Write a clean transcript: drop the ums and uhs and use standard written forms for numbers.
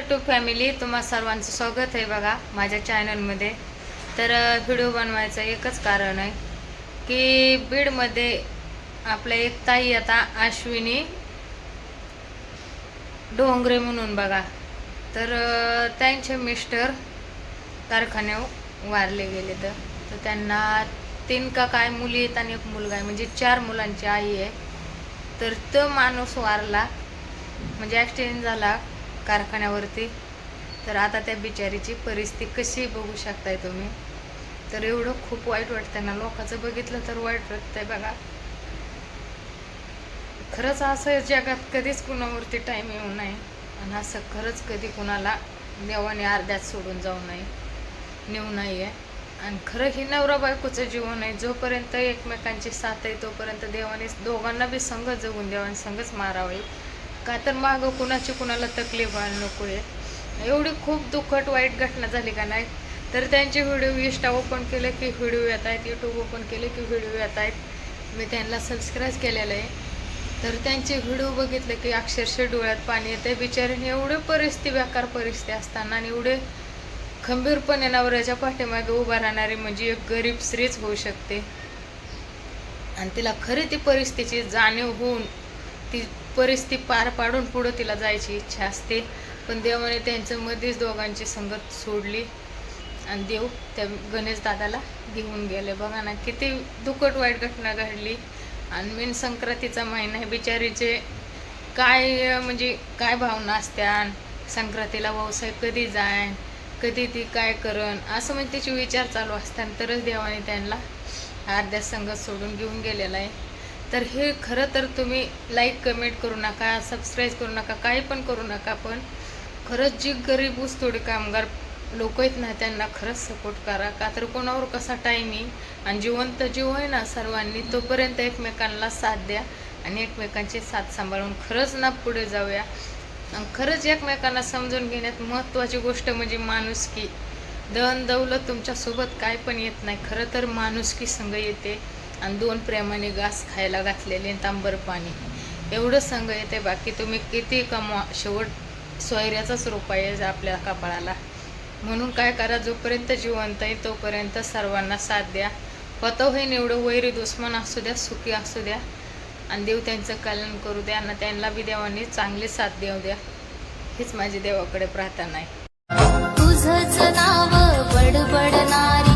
YouTube family, तुम्हा सर्वांचं स्वागत आहे बघा माझ्या चॅनलमध्ये। तर व्हिडिओ बनवायचं एकच कारण आहे की बीडमध्ये आपल्या एक ताई आता अश्विनी डोंगरे म्हणून बघा, तर त्यांचे मिस्टर कारखान्यावर वारले गेले। तर त्यांना 3 का काय मुली आहेत आणि एक मुलगा आहे, म्हणजे 4 मुलांची आई आहे। तर तो माणूस वारला, म्हणजे ॲक्सिडेंट झाला कारखान्यावरती। तर आता त्या बिचारीची परिस्थिती कशी बघू शकताय तुम्ही। तर एवढं खूप वाईट वाटतं ना, लोकांचं बघितलं तर वाईट वाटतंय बघा। खरंच असं जगात कधीच कुणावरती टाईम येऊ नये, आणि असं खरंच कधी कुणाला देवाने अर्ध्यात सोडून जाऊ नये, नेऊ नये। आणि खरं ही नवरा बायकोचं जीवन आहे, जोपर्यंत एकमेकांची साथ आहे तोपर्यंत देवाने दोघांना बी संघ जगून द्यावा, संघच मारावे। का तर मागं कुणाची कुणाला तकलीफ व्हायला नको आहे। एवढी खूप दुःखद वाईट घटना झाली का नाही। तर त्यांचे व्हिडिओ इंस्टा ओपन केले की व्हिडिओ येत आहेत, यूट्यूब ओपन केले की व्हिडिओ येत आहेत। मी त्यांना सबस्क्राईब केलेलं आहे। तर त्यांचे व्हिडिओ बघितले की अक्षरशः डोळ्यात पाणी येते। बिचारीने एवढे परिस्थिती बेकार परिस्थिती असताना आणि एवढे खंबीरपणे नवऱ्याच्या पाठीमागे उभा राहणारी म्हणजे एक गरीब स्त्रीच होऊ शकते। आणि तिला खरी ती परिस्थितीची जाणीव होऊन ती परिस्थिती पार पाडून पुढं तिला जायची इच्छा असते, पण देवाने त्यांचं मध्येच दोघांची संगत सोडली आणि देव त्या गणेश दादाला घेऊन गेले। बघा ना किती दुःखद वाईट घटना घडली। आणि मेन संक्रांतीचा महिना आहे, बिचारीचे काय म्हणजे काय भावना असत्या, संक्रांतीला व्यवसाय कधी जाईन, कधी ती काय करण, असं म्हणजे तिचे विचार चालू असताना तरच देवाने त्यांना अर्ध्या संगत सोडून घेऊन गेलेला आहे। तर हे खरं तर तुम्ही लाईक कमेंट करू नका, सबस्क्राईब करू नका, काही पण करू नका, पण खरंच जी गरीब ऊसतोडी कामगार लोक आहेत ना त्यांना खरंच सपोर्ट करा। का तर कोणावर कसा टाईम येईल, आणि जिवंत जीव आहे ना सर्वांनी, तोपर्यंत एकमेकांना साथ द्या आणि एकमेकांची साथ सांभाळून खरंच ना पुढे जाऊया। आणि खरंच एकमेकांना समजून घेण्यात महत्त्वाची गोष्ट म्हणजे माणुसकी। धन दौलत तुमच्यासोबत काय पण येत नाही, खरं तर माणुसकी संग येते। आणि 2 प्रेमाने घास खायला घातलेले तांबर पाणी एवढं संग येते। बाकी तुम्ही किती कमवा, शेवट सोयऱ्याचाच रूप आहे आपल्या कपाळाला। म्हणून काय करा, जोपर्यंत जिवंत आहे तोपर्यंत सर्वांना साथ द्या। होतं होईन एवढं वैरी दुश्मन असू द्या, सुखी असू द्या, आणि देव त्यांचं कल्याण करू द्या आणि त्यांना बी देवाने चांगली साथ देऊ द्या, हीच माझी देवाकडे प्रार्थना आहे। तुझंच नाव बडबडणारी